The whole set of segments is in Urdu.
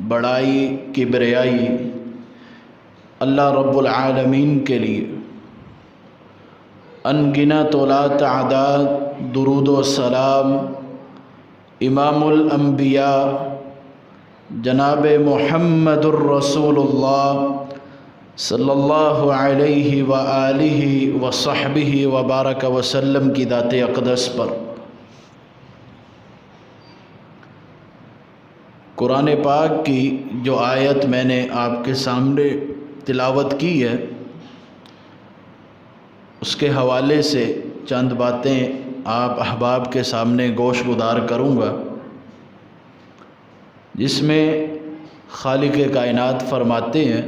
بڑائی کبریائی اللہ رب العالمین کے لیے انگنت لا تعداد درود و سلام امام الانبیاء جناب محمد الرسول اللہ صلی اللہ علیہ وآلہ وصحبہ وبارک وسلم کی ذات اقدس پر قرآن پاک کی جو آیت میں نے آپ کے سامنے تلاوت کی ہے اس کے حوالے سے چند باتیں آپ احباب کے سامنے گوش گزار کروں گا، جس میں خالق کائنات فرماتے ہیں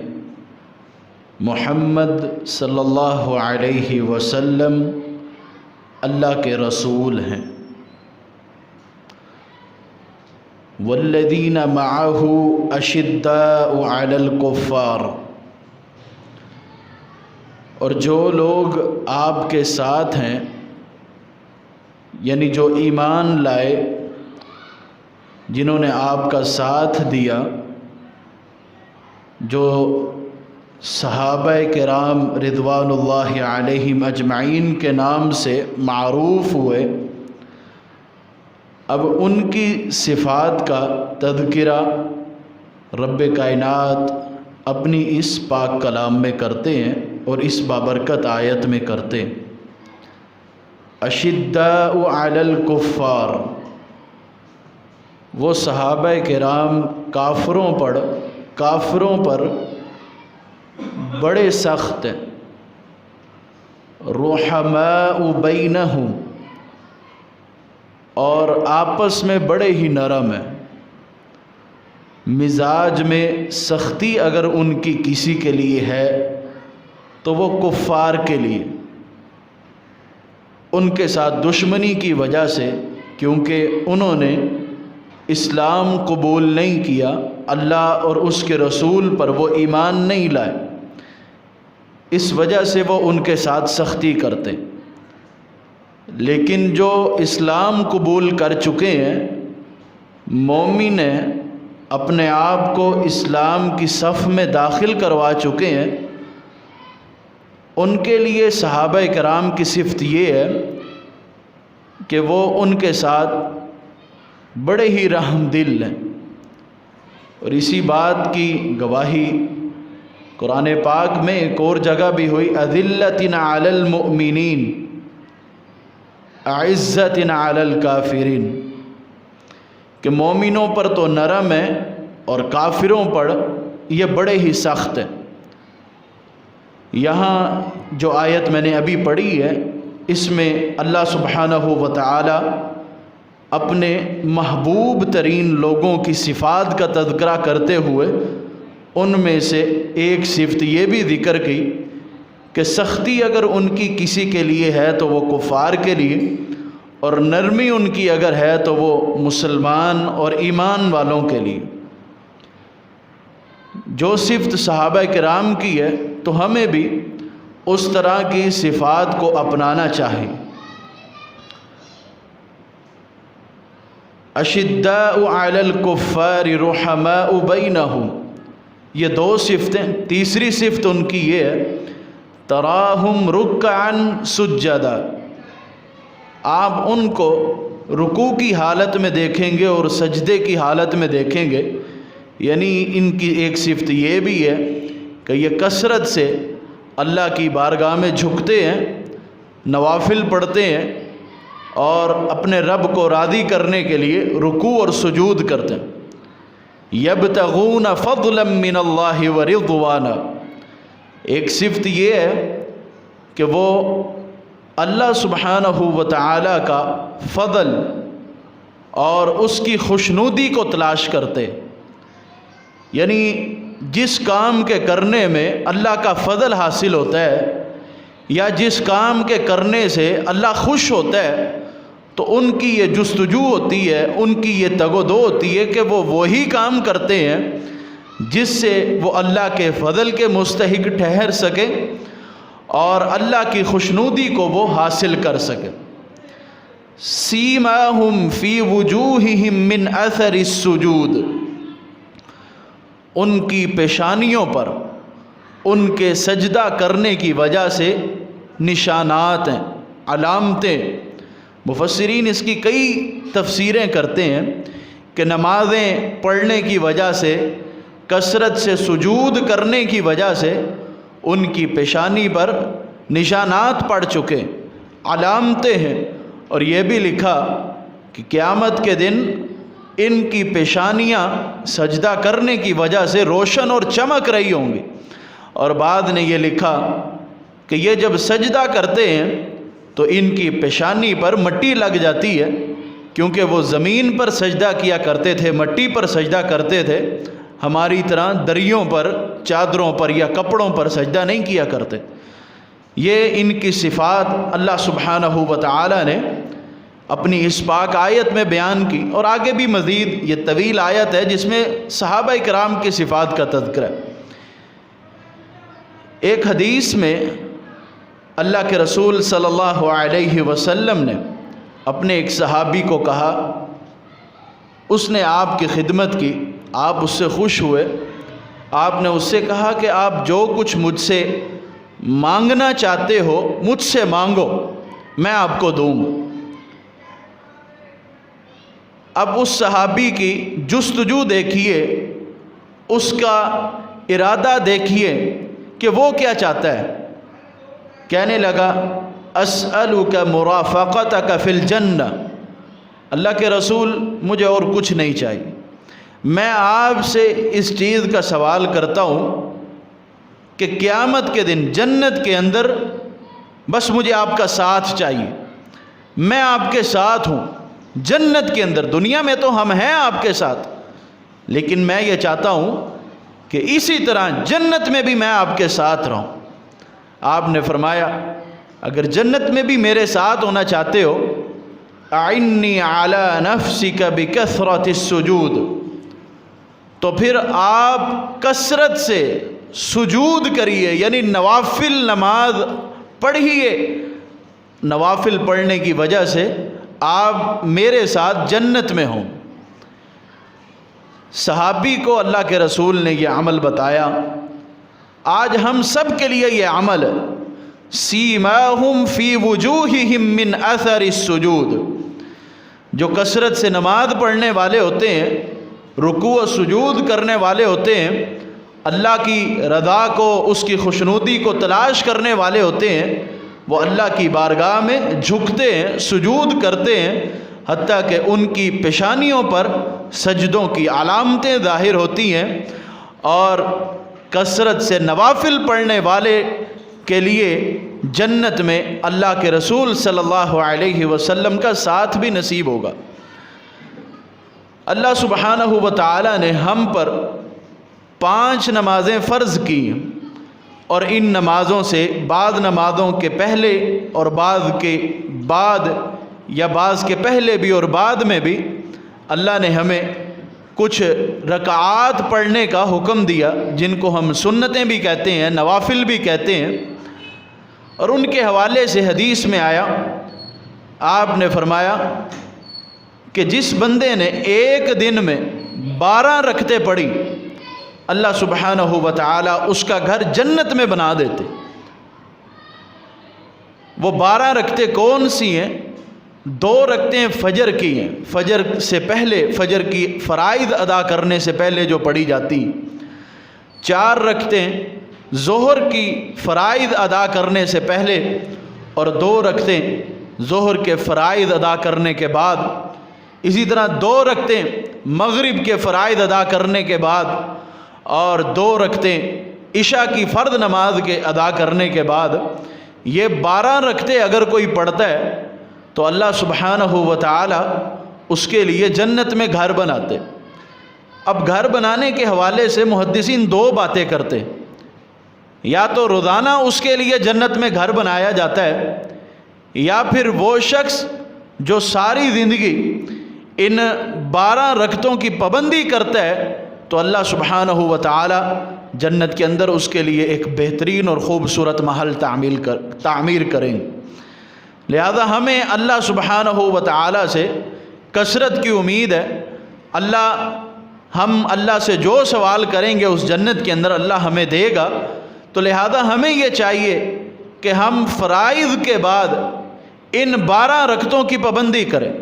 محمد صلی اللہ علیہ وسلم اللہ کے رسول ہیں، والذین معہ اشداء علی الکفار، اور جو لوگ آپ کے ساتھ ہیں یعنی جو ایمان لائے، جنہوں نے آپ کا ساتھ دیا، جو صحابہ کرام رضوان اللہ علیہم اجمعین کے نام سے معروف ہوئے، اب ان کی صفات کا تذکرہ رب کائنات اپنی اس پاک کلام میں کرتے ہیں اور اس بابرکت آیت میں کرتے ہیں۔ اشداء علی الکفار، وہ صحابہ کرام کافروں پر بڑے سخت ہیں، رحماء بینہم، اور آپس میں بڑے ہی نرم ہیں، مزاج میں سختی اگر ان کی کسی کے لیے ہے تو وہ کفار کے لیے، ان کے ساتھ دشمنی کی وجہ سے، کیونکہ انہوں نے اسلام قبول نہیں کیا، اللہ اور اس کے رسول پر وہ ایمان نہیں لائے، اس وجہ سے وہ ان کے ساتھ سختی کرتے۔ لیکن جو اسلام قبول کر چکے ہیں، مومن ہیں، اپنے آپ کو اسلام کی صف میں داخل کروا چکے ہیں، ان کے لیے صحابہ کرام کی صفت یہ ہے کہ وہ ان کے ساتھ بڑے ہی رحم دل ہیں، اور اسی بات کی گواہی قرآن پاک میں ایک اور جگہ بھی ہوئی، اذلۃ علی المؤمنین اعزۃ علی الکافرین، کہ مومنوں پر تو نرم ہے اور کافروں پر یہ بڑے ہی سخت ہیں۔ یہاں جو آیت میں نے ابھی پڑھی ہے، اس میں اللہ سبحانہ و تعالی اپنے محبوب ترین لوگوں کی صفات کا تذکرہ کرتے ہوئے ان میں سے ایک صفت یہ بھی ذکر کی کہ سختی اگر ان کی کسی کے لیے ہے تو وہ کفار کے لیے، اور نرمی ان کی اگر ہے تو وہ مسلمان اور ایمان والوں کے لیے۔ جو صفت صحابہ کرام کی ہے تو ہمیں بھی اس طرح کی صفات کو اپنانا چاہیے۔ اشداء علی الکفار رحماء بینہم، یہ دو صفتیں۔ تیسری صفت ان کی یہ ہے تراہم رکعا سجدا، آپ ان کو رکوع کی حالت میں دیکھیں گے اور سجدے کی حالت میں دیکھیں گے، یعنی ان کی ایک صفت یہ بھی ہے کہ یہ کثرت سے اللہ کی بارگاہ میں جھکتے ہیں، نوافل پڑھتے ہیں، اور اپنے رب کو راضی کرنے کے لیے رکوع اور سجود کرتے ہیں۔ یبتغون فضلا من اللہ ورضوانا، ایک صفت یہ ہے کہ وہ اللہ سبحانہ و تعالی کا فضل اور اس کی خوشنودی کو تلاش کرتے، یعنی جس کام کے کرنے میں اللہ کا فضل حاصل ہوتا ہے یا جس کام کے کرنے سے اللہ خوش ہوتا ہے، تو ان کی یہ جستجو ہوتی ہے، ان کی یہ تگ و دو ہوتی ہے کہ وہ وہی کام کرتے ہیں جس سے وہ اللہ کے فضل کے مستحق ٹھہر سکیں اور اللہ کی خوشنودی کو وہ حاصل کر سکیں۔ سیماہم فی وجوہہم من اثر السجود، ان کی پیشانیوں پر ان کے سجدہ کرنے کی وجہ سے نشانات ہیں، علامتیں۔ مفسرین اس کی کئی تفسیریں کرتے ہیں کہ نمازیں پڑھنے کی وجہ سے، کثرت سے سجود کرنے کی وجہ سے ان کی پیشانی پر نشانات پڑ چکے، علامتیں ہیں۔ اور یہ بھی لکھا کہ قیامت کے دن ان کی پیشانیاں سجدہ کرنے کی وجہ سے روشن اور چمک رہی ہوں گی۔ اور بعد نے یہ لکھا کہ یہ جب سجدہ کرتے ہیں تو ان کی پیشانی پر مٹی لگ جاتی ہے، کیونکہ وہ زمین پر سجدہ کیا کرتے تھے، مٹی پر سجدہ کرتے تھے، ہماری طرح دریوں پر، چادروں پر یا کپڑوں پر سجدہ نہیں کیا کرتے۔ یہ ان کی صفات اللہ سبحانہ و تعالی نے اپنی اس پاک آیت میں بیان کی، اور آگے بھی مزید یہ طویل آیت ہے جس میں صحابہ کرام کی صفات کا تذکرہ ہے۔ ایک حدیث میں اللہ کے رسول صلی اللہ علیہ وسلم نے اپنے ایک صحابی کو کہا، اس نے آپ کی خدمت کی، آپ اس سے خوش ہوئے، آپ نے اس سے کہا کہ آپ جو کچھ مجھ سے مانگنا چاہتے ہو مجھ سے مانگو، میں آپ کو دوں گا۔ اب اس صحابی کی جستجو دیکھیے، اس کا ارادہ دیکھیے کہ وہ کیا چاہتا ہے۔ کہنے لگا اسألک مرافقتک فی الجنہ، اللہ کے رسول مجھے اور کچھ نہیں چاہیے، میں آپ سے اس چیز کا سوال کرتا ہوں کہ قیامت کے دن جنت کے اندر بس مجھے آپ کا ساتھ چاہیے، میں آپ کے ساتھ ہوں جنت کے اندر، دنیا میں تو ہم ہیں آپ کے ساتھ، لیکن میں یہ چاہتا ہوں کہ اسی طرح جنت میں بھی میں آپ کے ساتھ رہوں۔ آپ نے فرمایا اگر جنت میں بھی میرے ساتھ ہونا چاہتے ہو، اعنی علی نفسک بکثرۃ السجود، تو پھر آپ کثرت سے سجود کریے، یعنی نوافل نماز پڑھیے، نوافل پڑھنے کی وجہ سے آپ میرے ساتھ جنت میں ہوں۔ صحابی کو اللہ کے رسول نے یہ عمل بتایا، آج ہم سب کے لیے یہ عمل ہے، سیماہم فی وجوہہم من اثر السجود، جو کثرت سے نماز پڑھنے والے ہوتے ہیں، رکوع و سجود کرنے والے ہوتے ہیں، اللہ کی رضا کو، اس کی خوشنودی کو تلاش کرنے والے ہوتے ہیں، وہ اللہ کی بارگاہ میں جھکتے ہیں، سجود کرتے ہیں، حتیٰ کہ ان کی پیشانیوں پر سجدوں کی علامتیں ظاہر ہوتی ہیں۔ اور کثرت سے نوافل پڑھنے والے کے لیے جنت میں اللہ کے رسول صلی اللہ علیہ وسلم کا ساتھ بھی نصیب ہوگا۔ اللہ سبحانہ و تعالی نے ہم پر 5 نمازیں فرض کی، اور ان نمازوں سے بعض نمازوں کے پہلے اور بعض کے بعد، یا بعض کے پہلے بھی اور بعد میں بھی اللہ نے ہمیں کچھ رکعات پڑھنے کا حکم دیا، جن کو ہم سنتیں بھی کہتے ہیں، نوافل بھی کہتے ہیں۔ اور ان کے حوالے سے حدیث میں آیا، آپ نے فرمایا کہ جس بندے نے ایک دن میں 12 رکعتیں پڑھی، اللہ سبحانہ و تعالی اس کا گھر جنت میں بنا دیتے۔ وہ 12 رکعتیں کون سی ہیں؟ 2 رکعتیں فجر کی ہیں، فجر سے پہلے، فجر کی فرائض ادا کرنے سے پہلے جو پڑھی جاتی ہیں۔ 4 رکعتیں ظہر کی فرائض ادا کرنے سے پہلے، اور 2 رکعتیں ظہر کے فرائض ادا کرنے کے بعد۔ اسی طرح 2 رکعتیں مغرب کے فرائض ادا کرنے کے بعد، اور 2 رکعتیں عشاء کی فرض نماز کے ادا کرنے کے بعد۔ یہ 12 رکعتیں اگر کوئی پڑھتا ہے تو اللہ سبحانہ و تعالی اس کے لیے جنت میں گھر بناتے۔ اب گھر بنانے کے حوالے سے محدثین 2 باتیں کرتے، یا تو روزانہ اس کے لیے جنت میں گھر بنایا جاتا ہے، یا پھر وہ شخص جو ساری زندگی ان 12 رکعتوں کی پابندی کرتا ہے تو اللہ سبحانہ و تعالی جنت کے اندر اس کے لیے ایک بہترین اور خوبصورت محل تعمیر کریں گے۔ لہذا ہمیں اللہ سبحانہ و تعالی سے کثرت کی امید ہے۔ اللہ ہم اللہ سے جو سوال کریں گے اس جنت کے اندر اللہ ہمیں دے گا، تو لہذا ہمیں یہ چاہیے کہ ہم فرائض کے بعد ان 12 رکعتوں کی پابندی کریں۔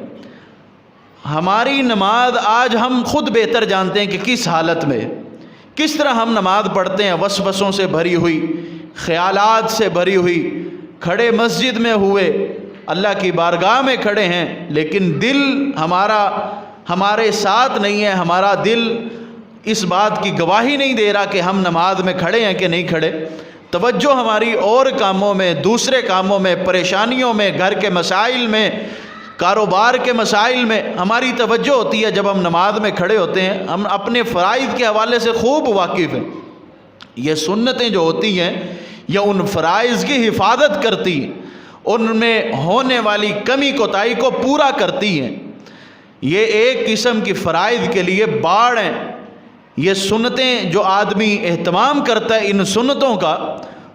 ہماری نماز آج ہم خود بہتر جانتے ہیں کہ کس حالت میں، کس طرح ہم نماز پڑھتے ہیں، وسوسوں سے بھری ہوئی، خیالات سے بھری ہوئی، کھڑے مسجد میں ہوئے، اللہ کی بارگاہ میں کھڑے ہیں، لیکن دل ہمارے ساتھ نہیں ہے، ہمارا دل اس بات کی گواہی نہیں دے رہا کہ ہم نماز میں کھڑے ہیں کہ نہیں کھڑے۔ توجہ ہماری اور کاموں میں، دوسرے کاموں میں، پریشانیوں میں، گھر کے مسائل میں، کاروبار کے مسائل میں ہماری توجہ ہوتی ہے۔ جب ہم نماز میں کھڑے ہوتے ہیں ہم اپنے فرائض کے حوالے سے خوب واقف ہیں۔ یہ سنتیں جو ہوتی ہیں یہ ان فرائض کی حفاظت کرتی ہیں، ان میں ہونے والی کمی کوتاہی کو پورا کرتی ہیں۔ یہ ایک قسم کی فرائض کے لیے باڑ ہیں۔ یہ سنتیں جو آدمی اہتمام کرتا ہے ان سنتوں کا،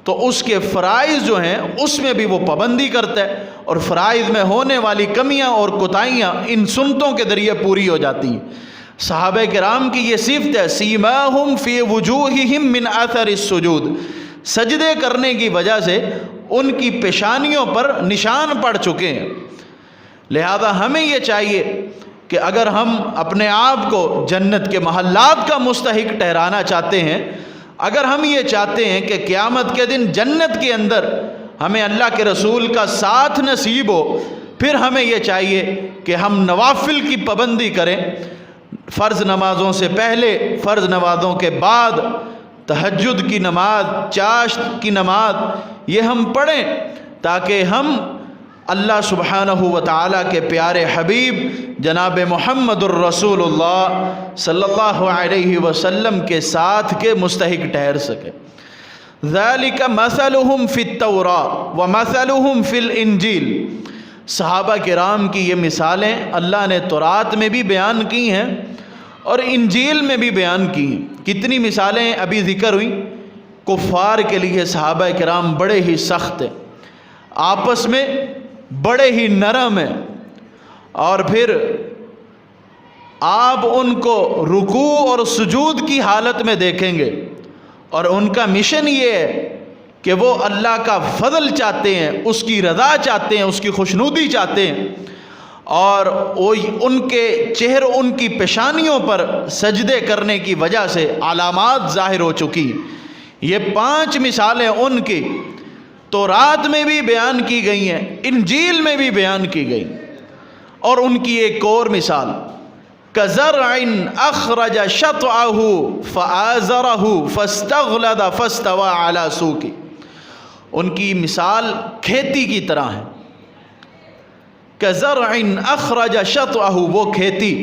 تو اس کے فرائض جو ہیں اس میں بھی وہ پابندی کرتا ہے، اور فرائض میں ہونے والی کمیاں اور کوتاہیاں ان سنتوں کے ذریعے پوری ہو جاتی ہیں۔ صحابہ کرام کی یہ صفت ہے، سیماہم فی وجوہہم من اثر السجود، سجدے کرنے کی وجہ سے ان کی پیشانیوں پر نشان پڑ چکے ہیں۔ لہذا ہمیں یہ چاہیے کہ اگر ہم اپنے آپ کو جنت کے محلات کا مستحق ٹھہرانا چاہتے ہیں، اگر ہم یہ چاہتے ہیں کہ قیامت کے دن جنت کے اندر ہمیں اللہ کے رسول کا ساتھ نصیب ہو، پھر ہمیں یہ چاہیے کہ ہم نوافل کی پابندی کریں، فرض نمازوں سے پہلے، فرض نمازوں کے بعد، تہجد کی نماز، چاشت کی نماز، یہ ہم پڑھیں تاکہ ہم اللہ سبحانہ و تعالیٰ کے پیارے حبیب جناب محمد الرسول اللہ صلی اللہ علیہ وسلم کے ساتھ کے مستحق ٹھہر سکے۔ ذالک مثلہم فی التوراۃ ومثلہم فی الانجیل، صحابہ کرام کی یہ مثالیں اللہ نے تورات میں بھی بیان کی ہیں اور انجیل میں بھی بیان کی ہیں۔ کتنی مثالیں ابھی ذکر ہوئیں۔ کفار کے لیے صحابہ کرام بڑے ہی سخت ہیں، آپس میں بڑے ہی نرم ہیں، اور پھر آپ ان کو رکوع اور سجود کی حالت میں دیکھیں گے، اور ان کا مشن یہ ہے کہ وہ اللہ کا فضل چاہتے ہیں، اس کی رضا چاہتے ہیں، اس کی خوشنودی چاہتے ہیں، اور ان کے چہر، ان کی پیشانیوں پر سجدے کرنے کی وجہ سے علامات ظاہر ہو چکی۔ یہ 5 مثالیں ان کی تورات میں بھی بیان کی گئی ہیں، انجیل میں بھی بیان کی گئی۔ اور ان کی ایک اور مثال، كَزَرْعٍ أَخْرَجَ شَطْأَهُ فَآزَرَهُ فَاسْتَغْلَظَ فَاسْتَوَىٰ عَلَىٰ سُوقِهِ، ان کی مثال کھیتی کی طرح ہے۔ كَزَرْعٍ أَخْرَجَ شَطْأَهُ، وہ کھیتی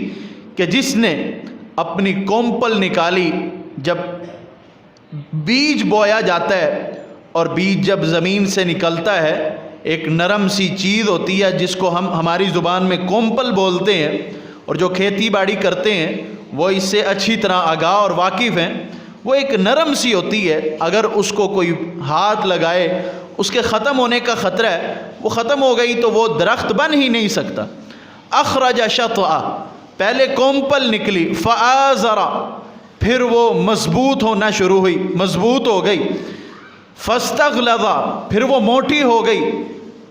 کہ جس نے اپنی کومپل نکالی، جب بیج بویا جاتا ہے اور بیج جب زمین سے نکلتا ہے، ایک نرم سی چیز ہوتی ہے جس کو ہم ہماری زبان میں کومپل بولتے ہیں، اور جو کھیتی باڑی کرتے ہیں وہ اس سے اچھی طرح آگاہ اور واقف ہیں۔ وہ ایک نرم سی ہوتی ہے، اگر اس کو کوئی ہاتھ لگائے اس کے ختم ہونے کا خطرہ ہے، وہ ختم ہو گئی تو وہ درخت بن ہی نہیں سکتا۔ اخرج شطأ، پہلے کومپل نکلی، فآزرا، پھر وہ مضبوط ہونا شروع ہوئی، مضبوط ہو گئی، فاستغلظ، پھر وہ موٹی ہو گئی،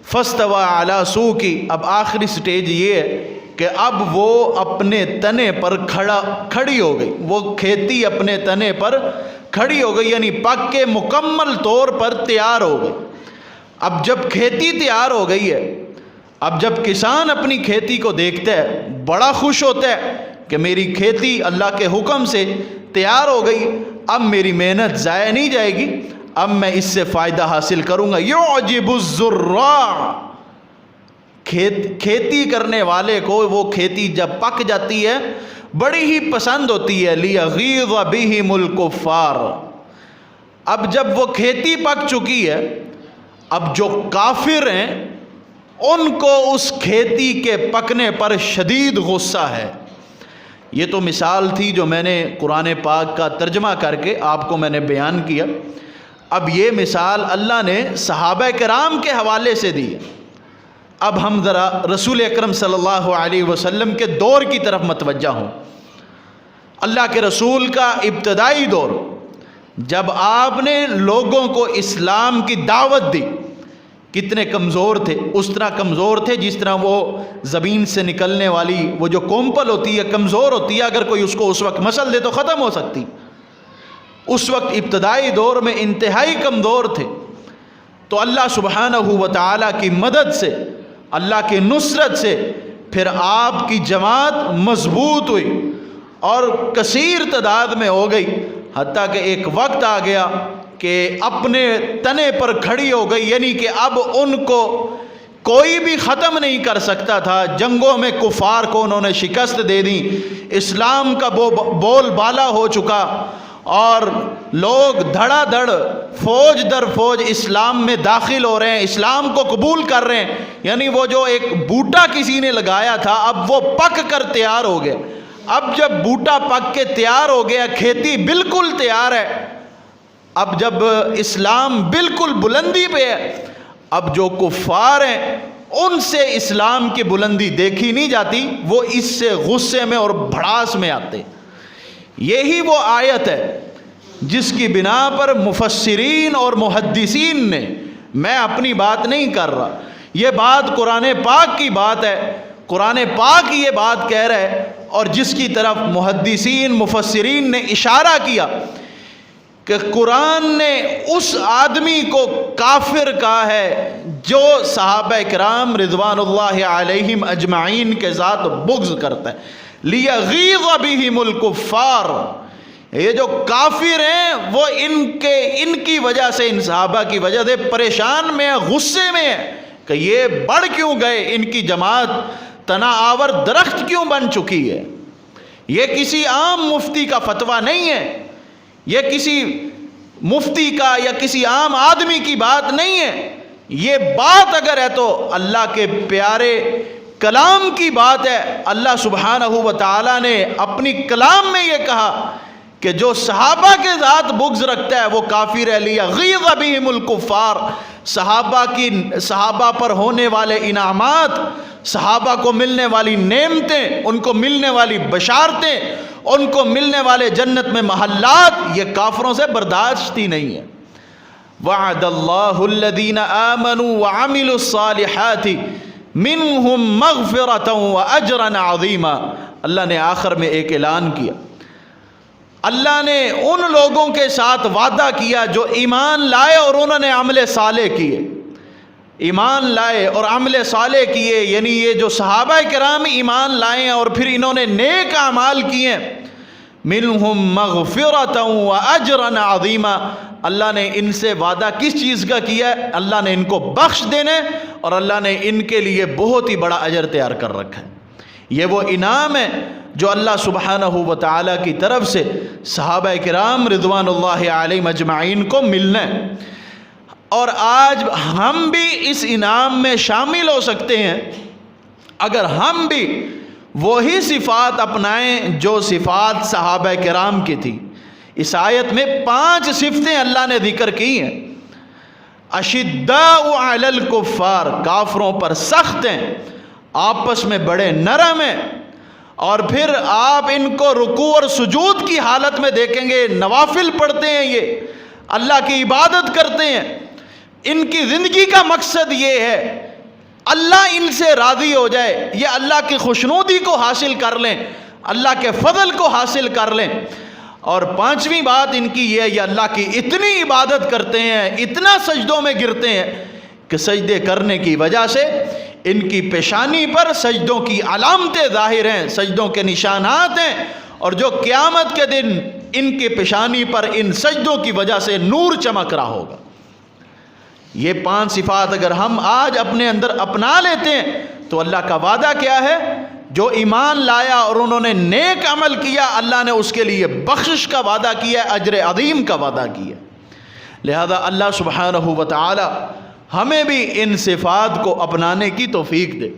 فاستوى علی سوقی، اب آخری سٹیج یہ ہے کہ اب وہ اپنے تنے پر کھڑی ہو گئی، وہ کھیتی اپنے تنے پر کھڑی ہو گئی، یعنی پک کے مکمل طور پر تیار ہو گئی۔ اب جب کھیتی تیار ہو گئی ہے، اب جب کسان اپنی کھیتی کو دیکھتا ہے بڑا خوش ہوتا ہے کہ میری کھیتی اللہ کے حکم سے تیار ہو گئی، اب میری محنت ضائع نہیں جائے گی، اب میں اس سے فائدہ حاصل کروں گا۔ یعجب الزراع، کھیتی کرنے والے کو وہ کھیتی جب پک جاتی ہے بڑی ہی پسند ہوتی ہے، لیغیظ بہم الکفار۔ اب جب وہ کھیتی پک چکی ہے، اب جو کافر ہیں ان کو اس کھیتی کے پکنے پر شدید غصہ ہے۔ یہ تو مثال تھی جو میں نے قرآن پاک کا ترجمہ کر کے آپ کو میں نے بیان کیا۔ اب یہ مثال اللہ نے صحابہ کرام کے حوالے سے دی۔ اب ہم ذرا رسول اکرم صلی اللہ علیہ وسلم کے دور کی طرف متوجہ ہوں۔ اللہ کے رسول کا ابتدائی دور جب آپ نے لوگوں کو اسلام کی دعوت دی، کتنے کمزور تھے؟ اس طرح کمزور تھے جس طرح وہ زمین سے نکلنے والی وہ جو کومپل ہوتی ہے کمزور ہوتی ہے، اگر کوئی اس کو اس وقت مسل دے تو ختم ہو سکتی۔ اس وقت ابتدائی دور میں انتہائی کمزور تھے، تو اللہ سبحانہ و تعالیٰ کی مدد سے، اللہ کی نصرت سے پھر آپ کی جماعت مضبوط ہوئی اور کثیر تعداد میں ہو گئی، حتیٰ کہ ایک وقت آ گیا کہ اپنے تنے پر کھڑی ہو گئی، یعنی کہ اب ان کو کوئی بھی ختم نہیں کر سکتا تھا۔ جنگوں میں کفار کو انہوں نے شکست دے دی، اسلام کا بول بالا ہو چکا، اور لوگ دھڑا دھڑ فوج در فوج اسلام میں داخل ہو رہے ہیں، اسلام کو قبول کر رہے ہیں۔ یعنی وہ جو ایک بوٹا کسی نے لگایا تھا اب وہ پک کر تیار ہو گیا۔ اب جب بوٹا پک کے تیار ہو گیا، کھیتی بالکل تیار ہے، اب جب اسلام بالکل بلندی پہ ہے، اب جو کفار ہیں ان سے اسلام کی بلندی دیکھی نہیں جاتی، وہ اس سے غصے میں اور بھڑاس میں آتے۔ یہی وہ آیت ہے جس کی بنا پر مفسرین اور محدثین نے، میں اپنی بات نہیں کر رہا، یہ بات قرآن پاک کی بات ہے، قرآن پاک یہ بات کہہ رہا ہے، اور جس کی طرف محدثین مفسرین نے اشارہ کیا کہ قرآن نے اس آدمی کو کافر کہا ہے جو صحابہ کرام رضوان اللہ علیہم اجمعین کے ذات بغض کرتا ہے۔ لیغیظ بہم الکفار، یہ جو کافر ہیں وہ ان کی وجہ سے، ان صحابہ کی وجہ سے پریشان میں، غصے میں ہے کہ یہ بڑھ کیوں گئے، ان کی جماعت تنا آور درخت کیوں بن چکی ہے۔ یہ کسی عام مفتی کا فتویٰ نہیں ہے، یہ کسی مفتی کا یا کسی عام آدمی کی بات نہیں ہے، یہ بات اگر ہے تو اللہ کے پیارے کلام کی بات ہے۔ اللہ سبحانہ و تعالیٰ نے اپنی کلام میں یہ کہا کہ جو صحابہ کے ذات بغض رکھتا ہے وہ کافر ہے۔ لیغیظ بہم الکفار، صحابہ پر ہونے والے انعامات، صحابہ کو ملنے والی نعمتیں، ان کو ملنے والی بشارتیں، ان کو ملنے والے جنت میں محلات، یہ کافروں سے برداشت ہی نہیں ہے۔ وعد اللہ الذین آمنوا وعملوا الصالحات منہم مغفرۃ واجرا عظیما۔ اللہ نے آخر میں ایک اعلان کیا، اللہ نے ان لوگوں کے ساتھ وعدہ کیا جو ایمان لائے اور انہوں نے عمل صالح کیے، ایمان لائے اور عمل صالح کیے، یعنی یہ جو صحابہ کرام ایمان لائے اور پھر انہوں نے نیک اعمال کیے، منہم مغفرۃ واجرا عظیما، اللہ نے ان سے وعدہ کس چیز کا کیا ہے؟ اللہ نے ان کو بخش دینے، اور اللہ نے ان کے لیے بہت ہی بڑا اجر تیار کر رکھا ہے۔ یہ وہ انعام ہے جو اللہ سبحانہ و تعالیٰ کی طرف سے صحابہ کرام رضوان اللہ علیہم اجمعین کو ملنا ہے، اور آج ہم بھی اس انعام میں شامل ہو سکتے ہیں اگر ہم بھی وہی صفات اپنائیں جو صفات صحابہ کرام کی تھی۔ اس آیت میں 5 صفتیں اللہ نے ذکر کی ہیں۔ اشداء علی الکفار، کافروں پر سخت ہیں، آپس میں بڑے نرم ہیں، اور پھر آپ ان کو رکوع اور سجود کی حالت میں دیکھیں گے، نوافل پڑھتے ہیں، یہ اللہ کی عبادت کرتے ہیں، ان کی زندگی کا مقصد یہ ہے اللہ ان سے راضی ہو جائے، یہ اللہ کی خوشنودی کو حاصل کر لیں، اللہ کے فضل کو حاصل کر لیں۔ اور 5ویں بات ان کی یہ ہے، یہ اللہ کی اتنی عبادت کرتے ہیں، اتنا سجدوں میں گرتے ہیں کہ سجدے کرنے کی وجہ سے ان کی پیشانی پر سجدوں کی علامتیں ظاہر ہیں، سجدوں کے نشانات ہیں، اور جو قیامت کے دن ان کی پیشانی پر ان سجدوں کی وجہ سے نور چمک رہا ہوگا۔ یہ 5 صفات اگر ہم آج اپنے اندر اپنا لیتے ہیں تو اللہ کا وعدہ کیا ہے؟ جو ایمان لایا اور انہوں نے نیک عمل کیا، اللہ نے اس کے لیے بخشش کا وعدہ کیا ہے، اجر عظیم کا وعدہ کیا۔ لہذا اللہ سبحانہ و تعالی ہمیں بھی ان صفات کو اپنانے کی توفیق دے۔